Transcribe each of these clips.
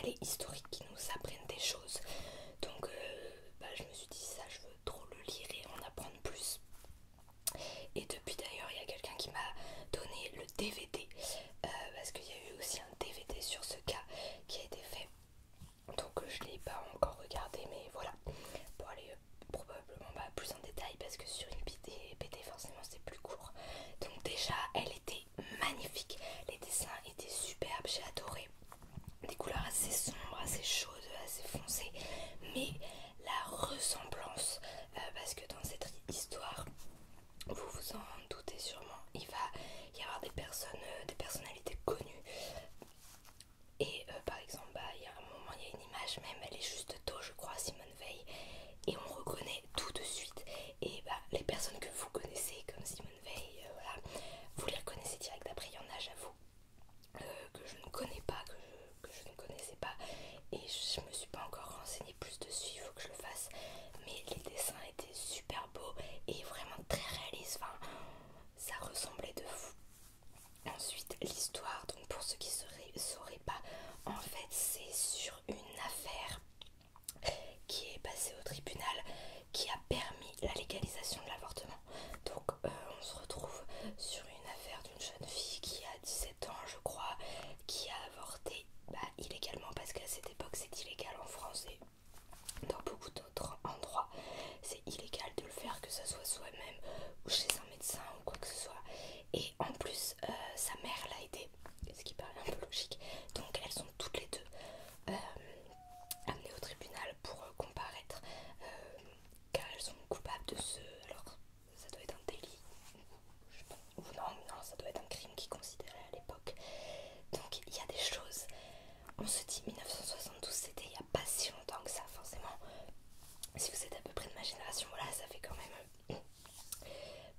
et historiques qui nous apprennent des choses. Donc je me suis dit ça, je veux trop le lire et en apprendre plus. Et depuis d'ailleurs, il y a quelqu'un qui m'a donné le DVD parce qu'il y a eu aussi un DVD sur ce cas qui a été fait. Donc je ne l'ai pas encore regardé, mais voilà, pour aller probablement plus en détail parce que sur une BD forcément c'est plus court. Donc déjà elle était magnifique, les dessins étaient superbes, j'ai adoré. Des couleurs assez sombres, assez chaudes, assez foncées, mais la ressemblance, parce que dans cette histoire, vous vous en doutez sûrement, il va y avoir des personnes, des personnalités connues. Et par exemple, il y a un moment, il y a une image même, elle est juste dos, je crois, Simone Veil, et on reconnaît tout de suite. Et les personnes que vous connaissez, comme Simone Veil, voilà, vous les reconnaissez direct. Après, il y en a, j'avoue, que je ne connais pas, que je ne connaissais pas, et je me suis pas encore renseignée plus dessus, il faut que je le fasse. Mais les dessins étaient super beaux et vraiment très réalistes, enfin, ça ressemblait de fou. Ensuite, l'histoire, donc pour ceux qui ne sauraient pas, en fait c'est sur une affaire qui est passée au tribunal qui a permis la légalisation de l'avortement. Donc on se retrouve sur une affaire d'une jeune fille qui a 17 ans je crois, qui a avorté illégalement, parce qu'à cette époque c'est illégal en France et dans beaucoup d'autres endroits c'est illégal de le faire, que ce soit soi-même ou chez un médecin ou quoi que ce soit. Et en plus sa mère l'a aidé, ce qui paraît un peu logique. Donc elles sont toutes les deux amenées au tribunal pour comparaître, car elles sont coupables de ce... Alors ça doit être un délit, ou non, ça doit être un crime qui est considéré à l'époque. Donc il y a des choses, on se dit 1972 c'était il n'y a pas si longtemps que ça forcément. Si vous êtes à peu près de ma génération, voilà, ça fait quand même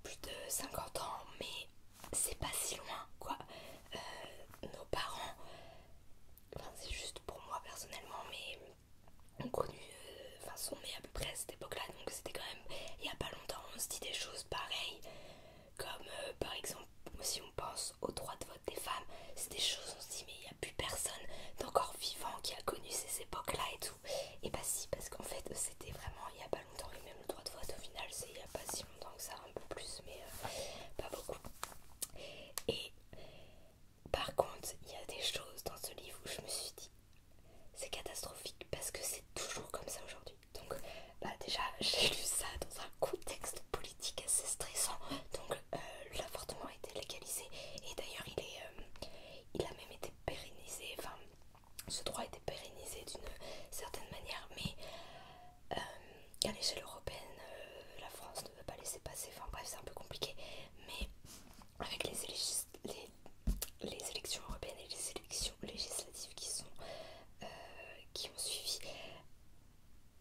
plus de 50 ans, mais c'est pas si loin quoi. Nos parents, enfin c'est juste pour moi personnellement, mais ont connu, enfin sont nés à peu près à cette époque-là, donc c'était quand même il y a pas longtemps. On se dit des choses pareilles, comme par exemple si on pense au droit de vote des femmes, c'est des choses on se dit mais il n'y a plus personne d'encore vivant qui a connu ces époques-là et tout. Et bah si, parce qu'en fait c'était vraiment il n'y a pas longtemps, et même le droit de vote au final c'est il n'y a pas si longtemps que ça, un peu plus, mais pas beaucoup. Et par contre il y a des choses dans ce livre où je me suis dit c'est catastrophique parce que c'est toujours comme ça aujourd'hui. Donc déjà j'ai lu ça dans un contexte politique assez stressant. Donc l'avortement a été légalisé et d'ailleurs il a même été pérennisé, enfin ce droit a été pérennisé d'une certaine manière, mais à l'échelle européenne la France ne veut pas laisser passer, enfin bref c'est un peu compliqué. Mais avec les élections européennes et les élections législatives qui ont suivi,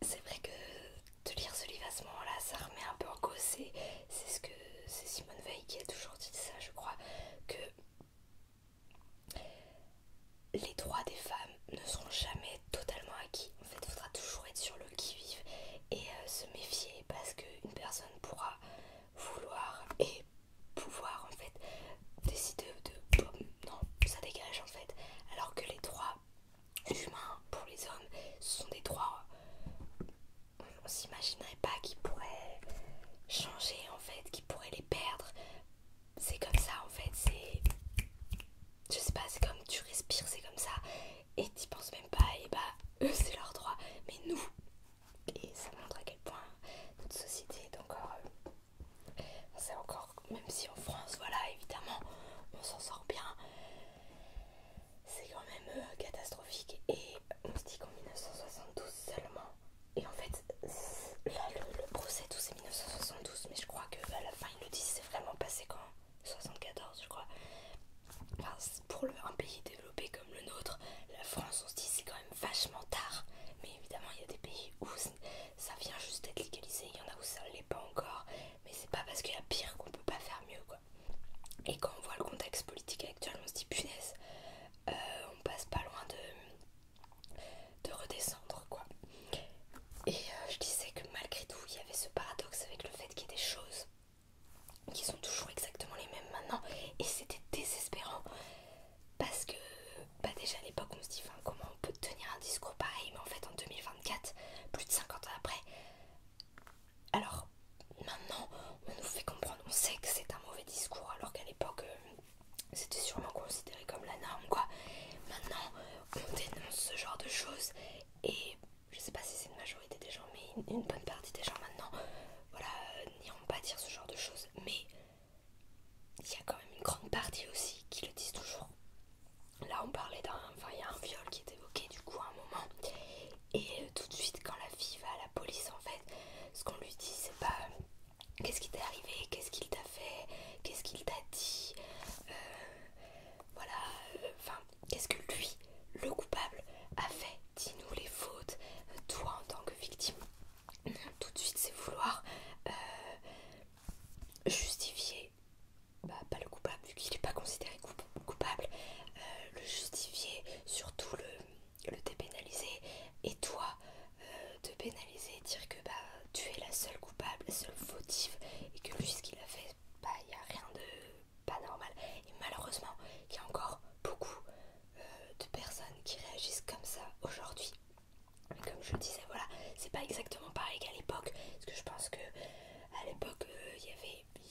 c'est vrai que de lire ce livre à ce moment-là, ça remet un peu en cause. C'est Simone Veil qui a toujours dit ça, je crois, que les droits des femmes ne seront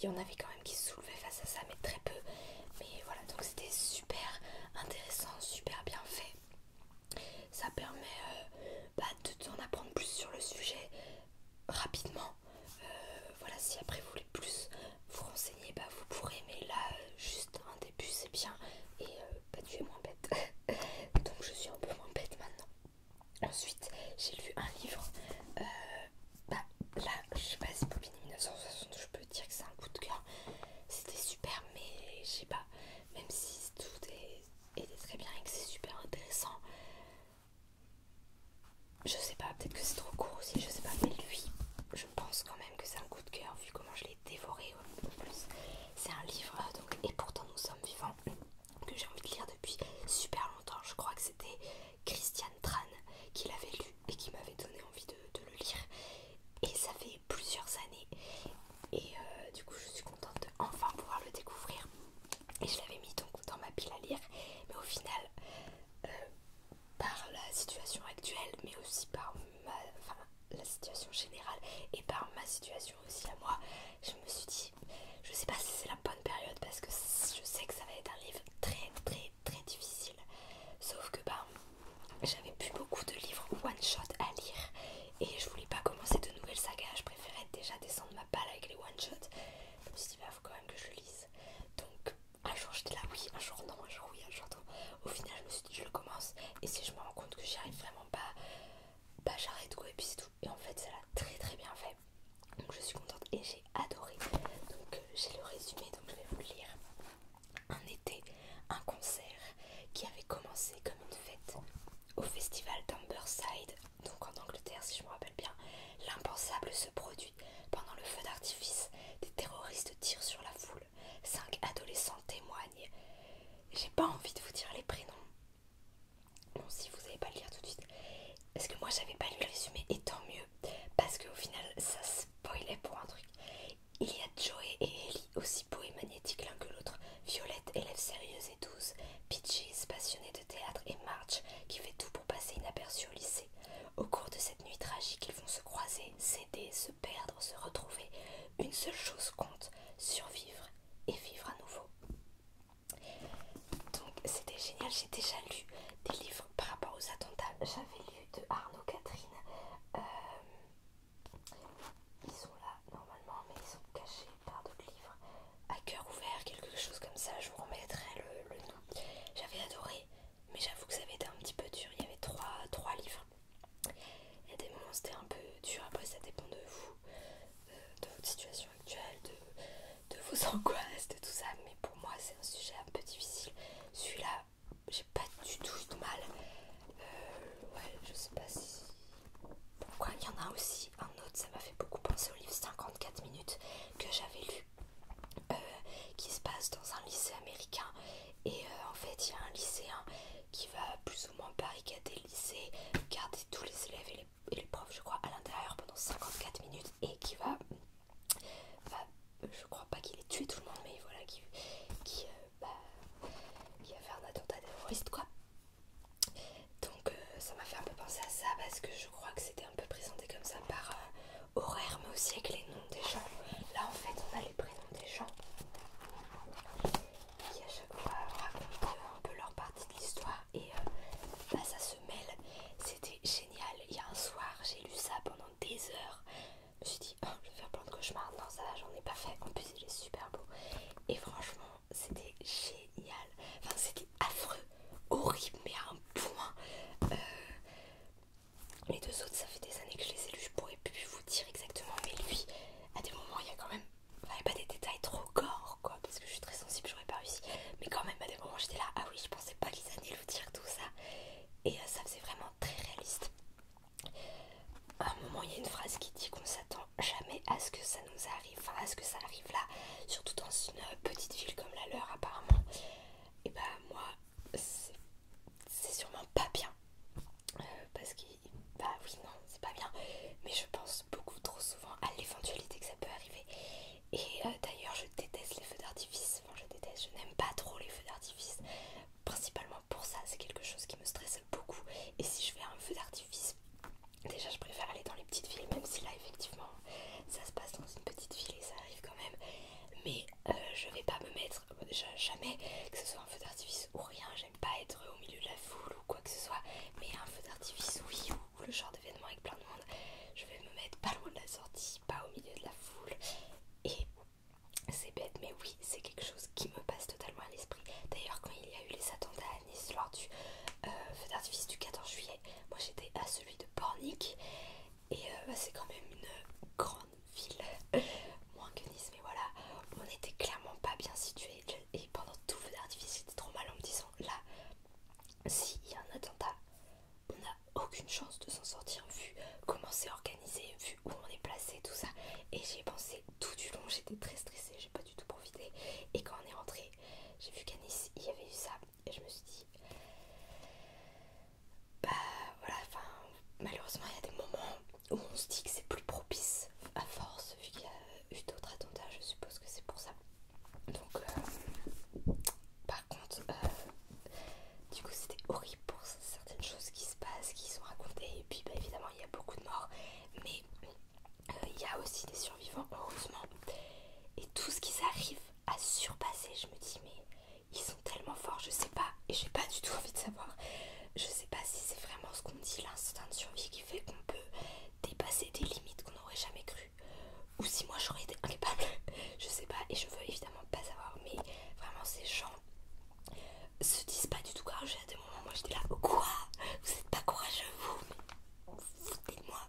y en avait quand même qui se soulevaient face à ça, mais très peu. Mais voilà, donc c'était super intéressant, super bien fait. Ça permet d'en apprendre plus sur le sujet rapidement. Voilà, si après vous voulez plus vous renseigner, vous pourrez, mais là juste un début c'est bien, et tu es moins bête. Donc je suis un peu moins bête maintenant. Ensuite j'ai lu un livre, là je sais pas si Bobigny 1960 je peux dire que c'est un coup de cœur. C'était super, mais je sais pas, même si tout était très bien et que c'est super intéressant, je sais pas, peut-être que c'est trop court aussi, je sais pas, mais lui, je pense quand même que c'est un coup de cœur vu comment je l'ai dévoré en plus. C'est un livre, donc Et pourtant nous sommes vivants, que j'ai envie de lire depuis super longtemps. Je crois que c'était Christiane Tran qui l'avait lu et qui m'avait donné envie de le lire. Et ça fait plusieurs années. Et du coup je suis contente de enfin pouvoir le découvrir. Et je l'avais mis donc dans ma pile à lire. Mais au final, par la situation actuelle, mais aussi par la situation générale et par ma situation aussi à moi, je me suis dit, je sais pas si c'est la bonne période parce que je sais que ça va être un livre très très très difficile. Sauf que j'avais plus beaucoup de livres one shot à lire et je voulais pas commencer de nouvelles sagas. Je préférais déjà descendre ma balle avec les one shot. Je me suis dit faut quand même que je le lise. Donc un jour j'étais là oui, un jour non, un jour oui, un jour non. Au final je me suis dit je le commence et si je me rends compte que j'y arrive vraiment pas, j'arrête quoi et puis c'est tout. Et en fait ça l'a très très bien fait. Donc je suis contente et j'ai adoré. Donc j'ai le résumé, donc je vais vous le lire. Un été, un concert qui avait commencé comme une fête au festival d'Amberside, donc en Angleterre si je me rappelle bien. L'impensable se produit. Pendant le feu d'artifice, des terroristes tirent sur la foule. 5 adolescents témoignent. J'ai pas envie de vous dire les prénoms. Bon, si vous n'allez pas le lire tout de suite. Parce que moi j'avais pas lu le résumé et tant mieux. Parce qu'au final ça spoilait pour un truc. Il y a Joey et Ellie, aussi beaux et magnétiques l'un que l'autre. Violette, élève sérieuse et douce. Peaches, passionnée de théâtre, et Marge, qui fait tout pour passer inaperçue au lycée. Au cours de cette nuit tragique, ils vont se croiser, s'aider, se perdre, se retrouver. Une seule chose compte, survivre et vivre à nouveau. Donc c'était génial, j'ai déjà lu des livres par rapport aux attentats. J'avais lu de Arnaud Catherine. Ils sont là normalement, mais ils sont cachés par d'autres livres. À cœur ouvert, quelque chose comme ça, je vous remettrai le nom. J'avais adoré, mais j'avoue que ça avait été un petit peu dur. Il y avait trois livres. Il y a des moments c'était un peu dur, après ça dépend de vous, de votre situation actuelle, de vos angoisses, de tout ça. Mais pour moi c'est un sujet un peu difficile. Celui-là, j'ai pas du tout eu de mal. Ouais, je sais pas si... Pourquoi il y en a aussi un autre, ça m'a fait beaucoup penser au livre 54 minutes que j'avais lu, qui se passe dans un lycée américain. Et en fait il y a un lycéen qui va plus ou moins barricader le lycée, garder tous les élèves et les profs je crois à l'intérieur pendant 54 minutes et qui va je crois pas qu'il ait tué tout le monde, mais voilà, qui a fait un attentat terroriste quoi. Donc ça m'a fait un peu penser à ça parce que je crois que c'était un peu présenté comme ça par horaire, mais aussi avec les noms des gens. Là en fait on a les prénoms des gens qui à chaque fois racontent un peu leur partie de l'histoire et ça se mêle. C'était génial. Il y a un soir j'ai lu ça pendant des heures. Je me suis dit je vais faire plein de cauchemars. Non ça va, j'en ai pas fait. En plus il est super beau. Et c'est quand même une grande ville, moins que Nice, mais voilà, on était clairement pas bien situé. Et pendant tout le feu d'artifice, j'étais trop mal en me disant là, s'il y a un attentat, on n'a aucune chance de s'en sortir vu comment c'est organisé, vu où on est placé, tout ça. Et j'y ai pensé tout du long, j'étais très stressée, j'ai pas du tout profité. Et quand on est rentré, j'ai vu qu'à Nice il y avait eu ça, et je me suis dit, bah voilà, enfin, malheureusement il y a des moments où on se dit que c'est plus propice à force, vu qu'il y a eu d'autres attentats, je suppose que c'est pour ça. Donc, par contre, du coup c'était horrible pour certaines choses qui se passent, qui sont racontées, et puis bah, évidemment il y a beaucoup de morts, mais il y a aussi des survivants, heureusement, et tout ce qu'ils arrivent à surpasser, je me dis mais ils sont tellement forts, je sais pas, et j'ai pas du tout envie de savoir, je sais pas si c'est vraiment ce qu'on dit, l'instinct de survie qui fait qu'on peut dépasser des limites qu'on n'aurait jamais cru, ou si moi j'aurais été incapable, je sais pas, et je veux évidemment pas savoir, mais vraiment ces gens se disent pas du tout courageux à des moments. Moi j'étais là, quoi? Vous êtes pas courageux vous foutez de moi,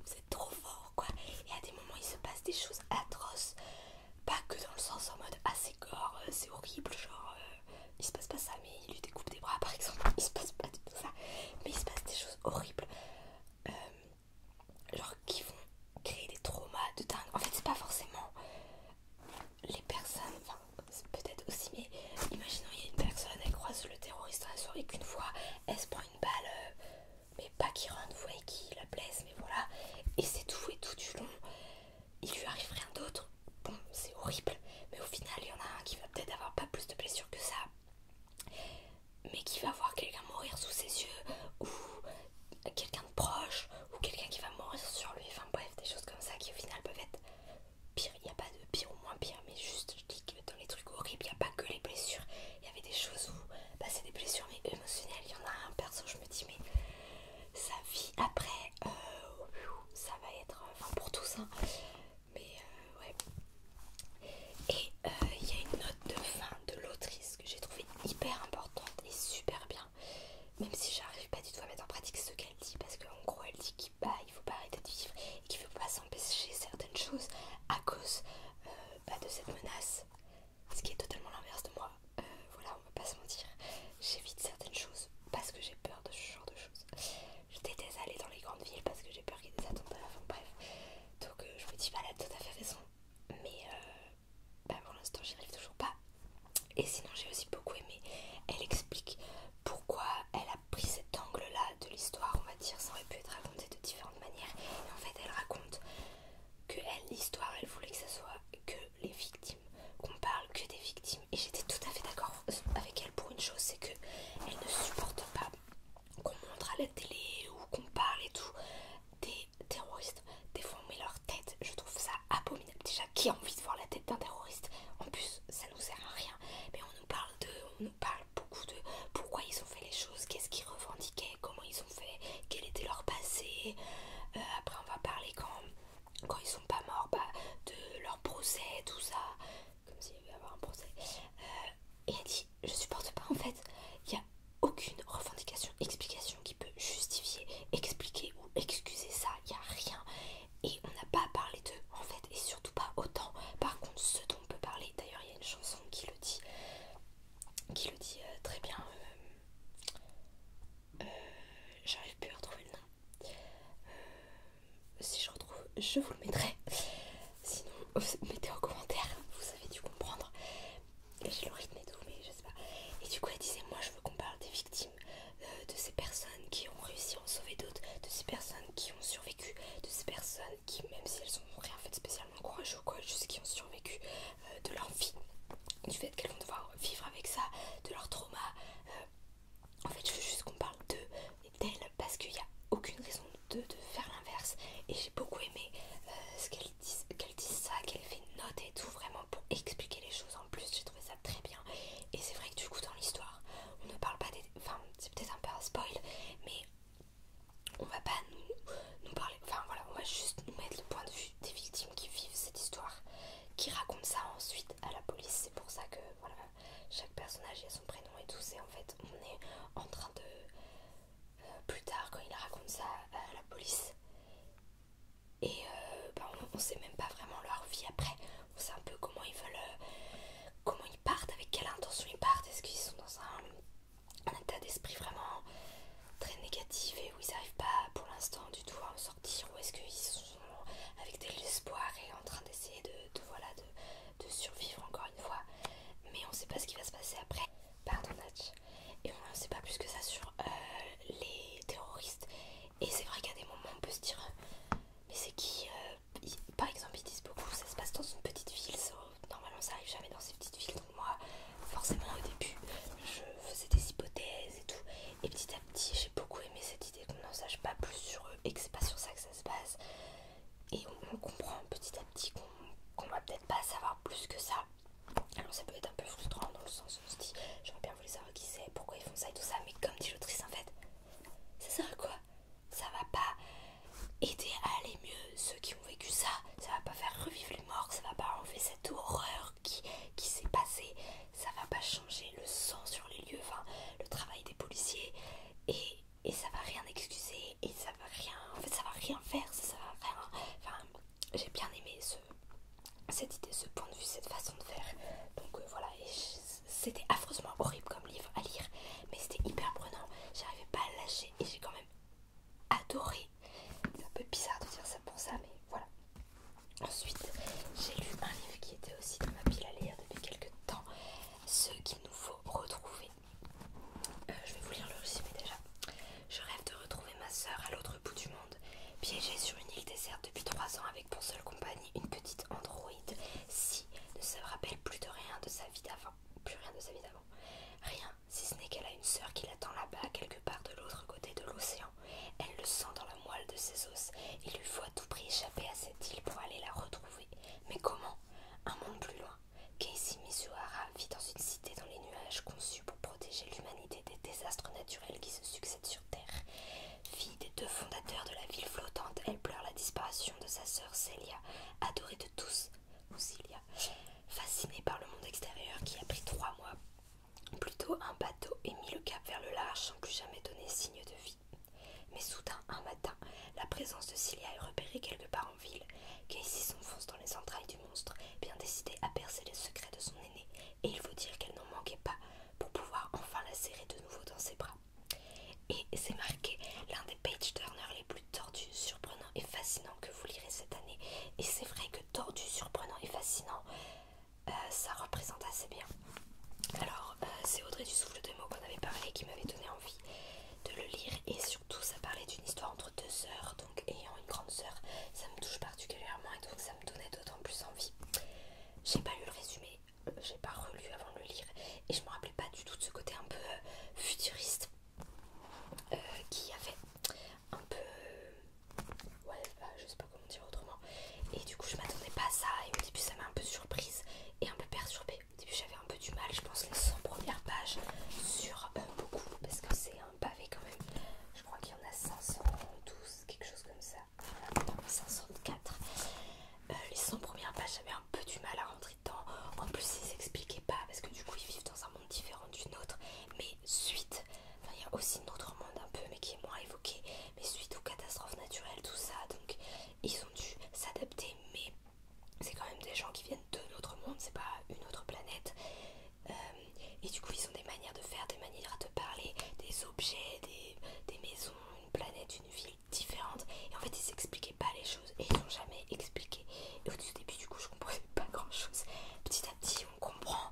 vous êtes trop fort quoi. Et à des moments il se passe des choses atroces, pas que dans le sens en mode ah c'est gore, c'est horrible, genre il se passe pas ça mais il lui découpe des bras par exemple, il se passe pas du tout ça, mais il se passe des choses horribles, genre qui vont créer des traumas de dingue. En fait c'est pas forcément les personnes, enfin c'est peut-être aussi, mais imaginons il y a une personne, elle croise le terroriste dans la soirée, qu'une fois elle se prend une balle, mais pas qui rentre, vous voyez, qui la blesse, mais voilà, et c'est tout, et tout du long il lui arrive rien d'autre. Bon c'est horrible, mais au final il y en a un qui va peut-être avoir pas plus de blessures que ça, mais qui va voir quelqu'un mourir sous ses yeux, ou quelqu'un de proche, ou quelqu'un qui va mourir sur lui, enfin bref, des choses comme ça qui au final peuvent être pire. Il n'y a pas de pire ou moins pire, mais juste je dis que dans les trucs horribles, il n'y a pas que les blessures. Il y avait des choses où bah, c'est des blessures mais émotionnelles. Il y en a un perso, je me dis mais sa vie après, ça va être, enfin pour tous, hein. Mais ouais. Et il y a une note de fin de l'autrice que j'ai trouvée hyper importante et super bien, même si j'arrive pas du tout à mettre en pratique ce qu'elle dit, parce qu'en gros elle dit qu'il bah, il faut pas arrêter de vivre et qu'il faut pas s'empêcher certaines choses à cause bah, de cette menace, ce qui est totalement l'inverse de moi. Voilà, on va pas se mentir, j'évite certaines choses parce que j'ai peur de ce genre de choses. Je déteste aller dans les grandes villes parce que j'ai peur qu'il y ait des attentats, enfin bref. Donc je me dis bah elle a tout à fait raison, mais bah, pour l'instant j'y arrive toujours pas. Et sinon j'ai aussi beaucoup aimé, elle explique pourquoi elle a pris cet angle là de l'histoire, on va dire, ça aurait pu être raconté de différentes manières, et en fait elle raconte que elle, l'histoire, elle voulait que ça soit que les victimes, qu'on parle que des victimes, et j'étais tout à fait d'accord avec elle pour une chose, c'est que elle ne supporte pas qu'on montre à la télé ou qu'on parle et tout des terroristes. Des fois on met leur tête, je trouve ça abominable. Déjà, qui a envie de voir la tête d'un terroriste? En plus ça nous sert à rien, mais on nous parle beaucoup de pourquoi ils ont fait les choses, qu'est-ce qu'ils revendiquaient, comment ils ont fait, quel était leur passé. Après on va parler quand ils sont pas morts, bah, de leur procès, tout ça, comme s'il y avait à avoir un procès. Et elle dit je supporte pas en fait, il y a aucune revendication, explication qui peut justifier, expliquer ou excuser ça, il n'y a rien. Et on n'a pas parlé d'eux en fait, et surtout pas autant. Par contre, ce dont on peut parler, d'ailleurs il y a une chanson qui le dit très bien. J'arrive plus à retrouver le nom. Si je retrouve, je vous le mettrai. Sinon, mettez en commentaire, vous avez dû comprendre. J'ai le rythme et tout, mais je sais pas. Et du coup, elle disait moi je veux qu'on parle des victimes, de ces personnes qui ont réussi à en sauver d'autres, de ces personnes qui ont survécu, de ces personnes qui, même si elles ont rien fait de spécialement courageux ou quoi, juste qui ont survécu, de leur vie, du fait qu'elles vont devoir vivre avec ça, de leur trauma. En fait, je veux juste qu'on parle d'eux et d'elles parce qu'il n'y a aucune raison de faire l'inverse. Et j'ai beaucoup aimé ce qu'elle dise ça, qu'elle fait une note et tout, vraiment pour expliquer les choses. En plus, j'ai trouvé ça très bien. Et c'est vrai que du coup, dans l'histoire, on ne parle pas des. Enfin, c'est peut-être un peu un spoil, mais on va pas nous parler. Enfin voilà, on va juste nous mettre le point de vue des victimes qui vivent cette histoire, qui racontent ça ensuite à la police. C'est pour ça que voilà. pas plus sur eux et que c'est pas sur ça que ça se base. Et on comprend petit à petit qu'on va peut-être pas savoir plus que ça. Alors ça peut être un peu frustrant dans le sens où on se dit j'aurais bien voulu savoir qui c'est, pourquoi ils font ça et tout ça, mais comme dit l'autrice en fait, ça sert à quoi? Ça va pas aider à aller mieux ceux qui ont vécu ça, ça va pas faire revivre les morts, ça va pas enlever cette horreur qui s'est passée, ça va pas changer le sang sur les lieux, enfin le travail des policiers, et ça va rien excuser, et ça va rien, en fait ça va rien faire, ça va rien, enfin j'ai bien aimé cette idée, ce point de vue, cette façon de faire. Donc voilà, c'était affreusement horrible comme livre à lire, mais c'était hyper prenant, j'arrivais pas à le lâcher et j'ai quand même adoré. C'est un peu bizarre de dire ça pour ça, mais voilà. Ensuite, j'ai lu un livre qui était aussi dans ma pile à lire depuis quelques temps, Ce qu'il nous faut retrouver. Je vais vous lire le résumé déjà. Je rêve de retrouver ma sœur à l'autre bout du monde, piégée sur une île déserte depuis 3 ans avec pour seule compagnie une petite androïde. Si ne se rappelle plus de rien de sa vie d'avant, plus rien de sa vie d'avant. Rien, si ce n'est qu'elle a une sœur qui l'attend là-bas, quelque part de l'autre côté de l'océan. Elle le sent dans la moelle de ses os. Il lui faut à tout prix échapper à cette île pour aller la retrouver. Mais comment? Un monde plus loin. Casey Mizuhara vit dans une cité dans les nuages conçue pour protéger l'humanité des désastres naturels qui se succèdent sur Terre. Fille des 2 fondateurs de la ville flottante, elle pleure la disparition de sa sœur Celia, adorée de tous, ou Celia, fascinée par le monde extérieur qui a pris 3 mois. Plutôt un bateau et mis le cap vers le large sans plus jamais donner signe de vie. Mais soudain, un matin, la présence de Celia est repérée quelque part en ville. Casey s'enfonce dans les entrailles du monstre, bien décidée à percer les secrets de son aîné, et il faut dire qu'elle n'en manquait pas pour pouvoir enfin la serrer de nouveau dans ses bras. Et c'est marqué l'un des page-turners les plus tordus, surprenants et fascinants que vous lirez cette année. Et c'est vrai que tordu, surprenant et fascinant, ça représente assez bien. Alors, c'est Audrey du Souffle de Meaux qu'on avait parlé qui m'avait donné envie de le lire, et surtout ça parlait d'une histoire entre 2 sœurs, donc ayant une grande sœur, ça me touche particulièrement et donc ça me donnait d'autant plus envie. J'ai pas lu le résumé, j'ai pas relu avant de le lire et je me rappelais pas du tout de ce côté un peu futuriste qui avait un peu ouais je sais pas comment dire autrement, et du coup je m'attendais pas à ça et au début ça m'a un peu surprise et un peu perturbée. Au début j'avais un peu du mal, je pense les 100 premières pages sur beaucoup parce que c'est un pavé quand même, je crois qu'il y en a 512, quelque chose comme ça, 504. Les 100 premières pages j'avais un peu du mal à rentrer dedans, en plus ils s'expliquaient pas parce que du coup ils vivent dans un monde différent du nôtre, mais suite, enfin il y a aussi notre monde un peu mais qui est moins évoqué, mais suite aux catastrophes naturelles tout ça, donc ils ont dû s'adapter, mais c'est quand même des gens qui viennent de notre monde, c'est pas une autre planète. Et du coup ils ont des manières de faire, des manières de parler, des objets, des maisons, une planète, une ville différente, et en fait ils s'expliquaient pas les choses et ils ont jamais expliqué, et au tout début du coup je comprenais pas grand chose. Petit à petit on comprend,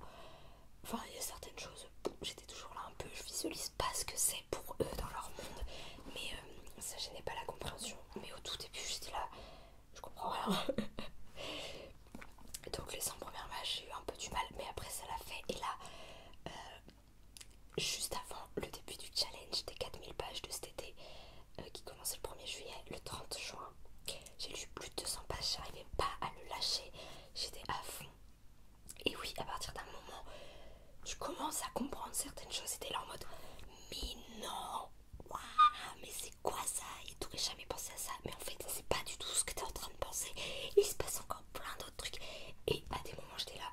enfin il y a certaines choses, j'étais toujours là un peu, je visualise pas ce que c'est pour eux dans leur monde, mais ça gênait pas la compréhension, mais au tout début j'étais là, je comprends rien. Donc les 100 premières pages j'ai eu un peu du mal, mais après ça l'a fait, et là juste avant le début du challenge des 4000 pages de cet été qui commençait le 1er juillet, le 30 juin, j'ai lu plus de 200 pages, j'arrivais pas à le lâcher, j'étais à fond. Et oui, à partir d'un moment, tu commences à comprendre certaines choses, c'était là en mode mais non, waouh, mais c'est quoi ça? Et t'aurais jamais pensé à ça, mais en fait c'est pas du tout ce que t'es en train de penser, il se passe encore plein d'autres trucs, et à des moments j'étais là,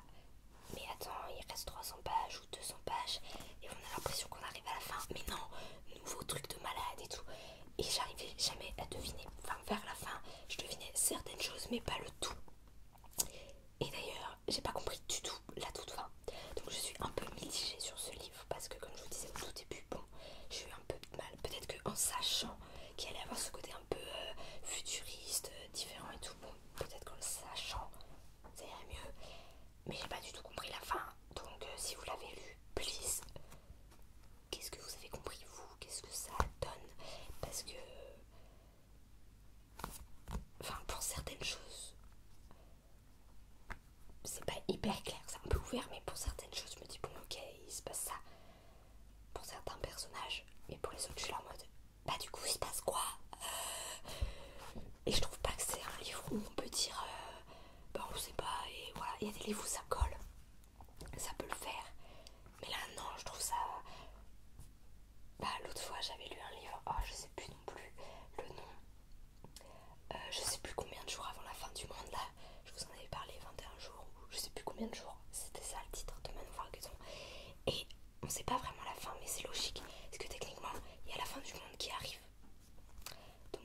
mais attends, il reste 300 pages ou 200 pages et on a l'impression qu'on arrive à la fin, mais non, nouveau truc de malade et tout, et j'arrivais jamais à deviner, enfin vers la fin je devinais certaines choses mais pas le tout. Et d'ailleurs j'ai pas compris du tout la toute fin, donc je suis un peu mitigée sur ce livre parce que comme je vous disais au tout début, bon, j'ai eu un peu de mal, peut-être qu'en sachant qu'il allait avoir ce côté un peu futuriste, différent et tout, bon, peut-être qu'en le sachant ça irait mieux, mais j'ai pas du tout compris la fin, donc si vous l'avez lu, please, qu'est-ce que vous avez compris vous, qu'est-ce que ça donne, parce que enfin pour certaines choses c'est pas hyper clair, c'est un peu ouvert, mais pour certaines choses je me dis bon ok il se passe ça pour certains personnages, mais pour les autres je suis là en mode bah du coup il se passe quoi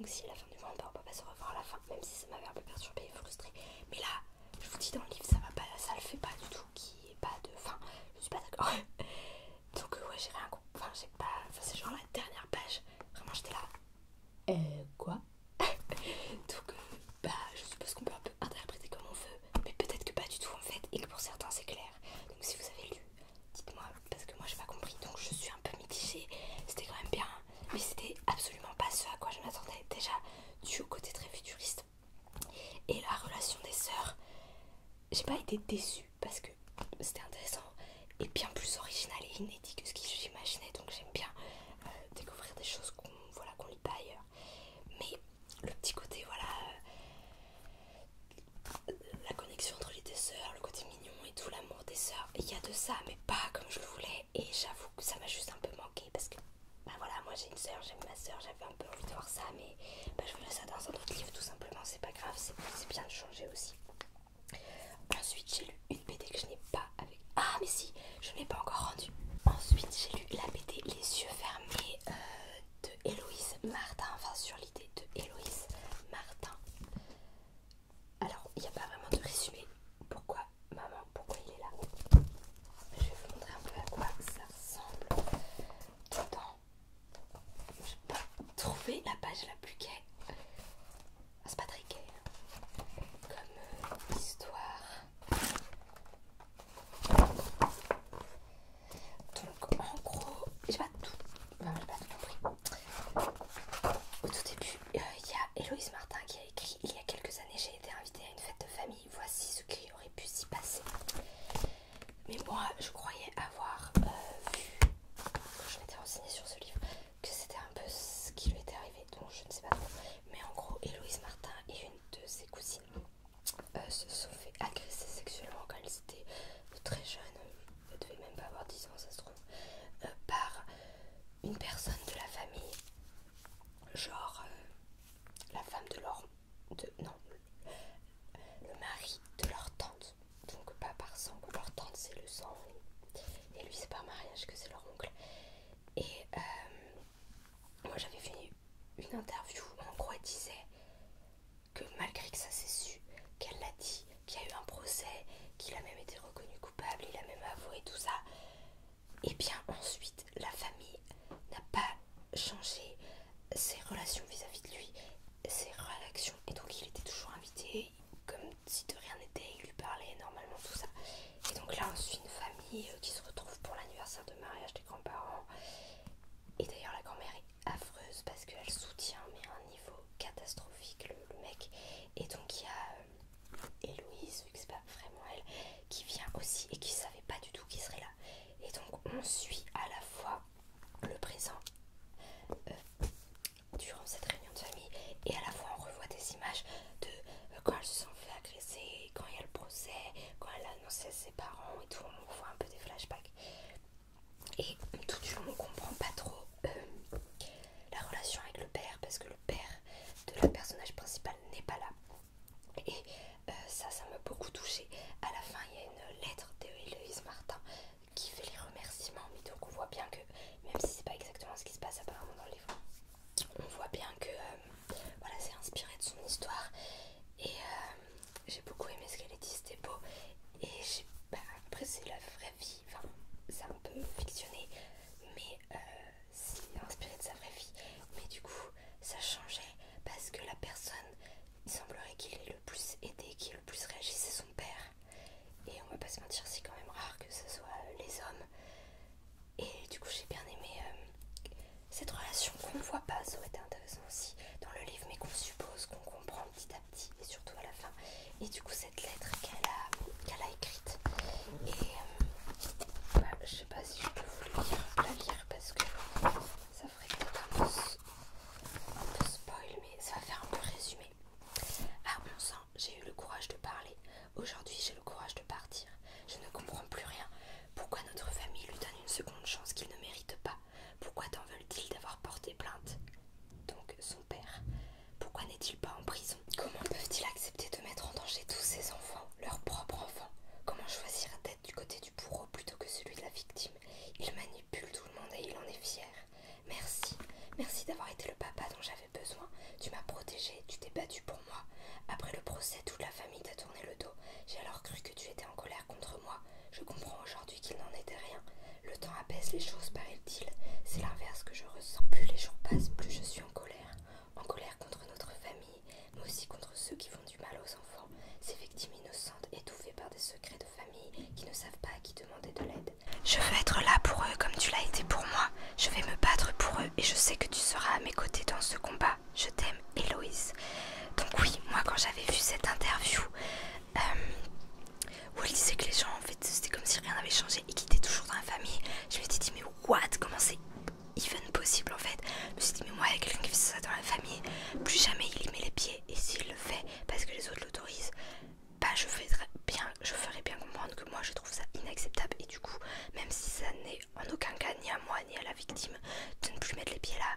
Donc si à la fin du mois on va pas se revoir à la fin, même si ça m'avait un peu perturbée et frustrée. Mais là, je vous dis dans le livre, ça va pas, ça le fait pas du tout, qu'il n'y ait pas de fin. Je suis pas d'accord. Donc ouais, j'ai rien compris. Enfin, j'ai pas. Enfin, c'est genre la dernière page. Vraiment, j'étais là. Quoi? Donc bah, je suppose qu'on peut un peu interpréter comme on veut, mais peut-être que pas du tout en fait, et que pour certains c'est clair. Donc si vous avez lu, dites-moi, parce que moi j'ai pas compris, donc je suis un peu mitigée. C'était quand même bien, mais c'était absolument pas ce à quoi je m'attendais. Déjà, dû au côté très futuriste et la relation des sœurs, j'ai pas été déçue parce que c'était intéressant et bien plus original et inédit que ce que j'imaginais. Donc j'aime bien découvrir des choses qu'on lit pas ailleurs. Mais le petit côté, voilà, la connexion entre les deux sœurs, le côté mignon et tout, l'amour des sœurs, il y a de ça, mais pas comme je le voulais. Et j'avoue que ça m'a juste un peu manqué parce que, bah voilà, moi j'ai une sœur, j'aime ma sœur, j'avais un peu envie de voir ça, mais bah, je voulais ça dans un autre livre tout simplement, c'est pas grave, c'est bien de changer aussi. Ensuite, j'ai lu une BD que je n'ai pas avec. Ah, mais si, je ne l'ai pas encore rendue. Ensuite, j'ai lu la BD Les yeux fermés de Héloïse Martin, enfin sur l'idée de Héloïse Martin. Alors, il n'y a pas vraiment de résumé. Pourquoi, maman, pourquoi il est là? Je vais vous montrer un peu à quoi ça ressemble dedans. Je n'ai pas trouvé la page la plus gaie. Ah, c'est pas très gai comme histoire. Donc en gros, j'ai pas tout, enfin, j'ai pas tout compris. Au tout début, il y a Héloïse Martin qui a écrit: il y a quelques années, j'ai été invitée à une fête de famille. Voici ce qui aurait pu s'y passer. Mais moi, je croyais avoir vu, quand je m'étais renseignée sur ce livre, que c'était un peu ce qui lui était arrivé. Donc je ne sais pas trop. Mais en gros, Héloïse Martin et une de ses cousines se sont fait agresser sexuellement quand elles étaient très jeunes. Elles devaient même pas avoir 10 ans, ça se trouve, par une personne de la famille, genre la femme de leur non, le mari de leur tante, donc pas par sang, leur tante c'est le sang et lui c'est par mariage que c'est leur oncle. Et moi j'avais vu une interview où en gros elle disait que malgré que ça s'est su, qu'elle l'a dit, qu'il y a eu un procès, qu'il a même été reconnu coupable, il a même avoué tout ça, et bien ensuite la famille n'a pas changé ses relations vis-à-vis de lui, ses réactions, et donc il était toujours invité comme si de rien n'était, il lui parlait normalement, tout ça. Et donc là on suit une famille qui se retrouve pour l'anniversaire de mariage des grands-parents, et d'ailleurs la grand-mère est affreuse parce qu'elle soutient mais à un niveau catastrophique le mec. Et donc il y a Héloïse, vu que c'est pas vraiment elle, qui vient aussi et qui savait pas du tout qui serait là. Et donc on suit à la fois le présent durant cette réunion de famille, et à la fois on revoit des images de quand elle se sont fait agresser, quand il y a le procès, quand elle a annoncé à ses parents et tout, on voit un peu des flashbacks. Et tout du long on comprend pas trop la relation avec le père, parce que le père de la personnage principale n'est pas là. Et ça m'a beaucoup touchée. À la fin il y a une lettre d'Héloïse Martin qui fait les remerciements, mais donc on voit bien que, même si c'est pas exactement ce qui se passe apparemment dans le livre, on voit bien que voilà, c'est inspiré de son histoire. Et j'ai beaucoup aimé ce qu'elle a dit, c'était beau. Et après c'est la vraie vie, enfin c'est un peu fictionné, mais c'est inspiré de sa vraie vie. Mais du coup ça changeait parce que la personne, il semblerait qu'il ait le plus aidé, qui ait le plus réagi, c'est son père. Et on va pas se mentir, c'est quand même rare que ce soit les hommes. Et du coup j'ai bien aimé cette relation qu'on ne voit pas. Ça aurait été intéressant aussi dans le livre, mais qu'on suppose, qu'on comprend petit à petit, et surtout à la fin. Et du coup cette lettre qu'elle a écrite, et je sais pas si je peux vous la lire parce que ça ferait peut-être un peu spoil, mais ça va faire un peu résumé. À 11 ans, j'ai eu le courage de parler. Aujourd'hui, j'ai le courage de partir. Je ne comprends plus rien. Pourquoi notre famille lui donne une seconde chance qu'il ne mérite pas? Pourquoi t'en veulent-ils d'avoir porté plainte? Donc son père. Pourquoi n'est-il pas en prison? Comment peuvent-ils accepter de mettre en danger tous ses enfants? cette interview où elle disait que les gens en fait c'était comme si rien n'avait changé et qu'ils étaient toujours dans la famille. Je me suis dit mais what, comment c'est even possible en fait. Je me suis dit mais moi il y a quelqu'un qui fait ça dans la famille, plus jamais il y met les pieds, et s'il le fait parce que les autres l'autorisent, bah je ferai bien comprendre que moi je trouve ça inacceptable, et du coup même si ça n'est en aucun cas ni à moi ni à la victime de ne plus mettre les pieds là,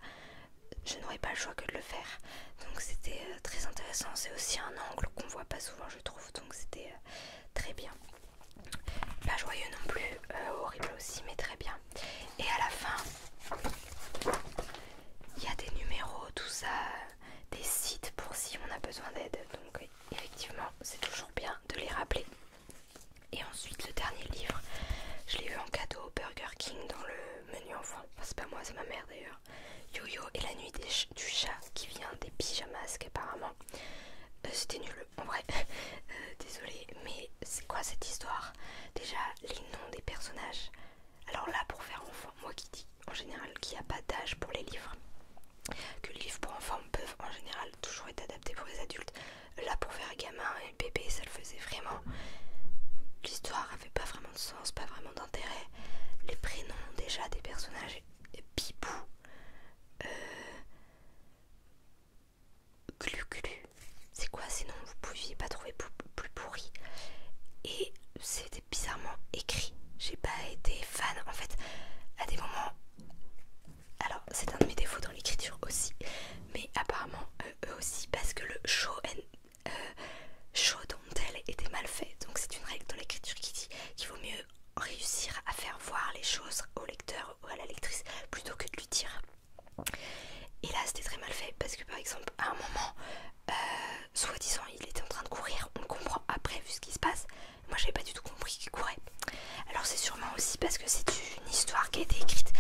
je n'aurais pas le choix que de le faire. Donc c'était très intéressant, c'est aussi un angle qu'on voit pas souvent je trouve, donc c'était très bien. Pas joyeux non plus, horrible aussi, mais très bien. Et à la fin, il y a des numéros, tout ça, des sites pour si on a besoin d'aide. Donc effectivement, c'est toujours bien de les rappeler. Et ensuite, le dernier livre, je l'ai eu en cadeau au Burger King dans le menu enfant. Enfin, c'est pas moi, c'est ma mère d'ailleurs. Yo-Yo et la nuit du chat, qui vient des pyjamasques apparemment. C'était nul en vrai. Désolée, mais c'est quoi cette histoire? Déjà, les noms des personnages. Alors là, pour faire enfant, moi qui dis en général qu'il n'y a pas d'âge pour les livres, que les livres pour enfants peuvent en général toujours être adaptés pour les adultes, là pour faire gamin et bébé ça le faisait vraiment. L'histoire avait pas vraiment de sens, pas vraiment d'intérêt. Les prénoms déjà des personnages, Pipou, Glu-Glu, c'est quoi ces noms? Vous pouviez pas trouver plus pourris. Et c'était bizarrement écrit. J'ai pas été fan en fait à des moments. Alors c'est un de mes défauts dans l'écriture aussi, mais apparemment eux aussi, parce que le show don't tell était mal fait. Donc c'est une règle dans l'écriture qui dit qu'il vaut mieux réussir à faire voir les choses au lecteur ou à la lectrice plutôt que de lui dire. Et là c'était très mal fait parce que par exemple à un moment soi-disant il était en train de courir, on le comprend après vu ce qui se passe. Moi j'avais pas du tout compris qu'il courait. Alors c'est sûrement aussi parce que c'est une histoire qui a été écrite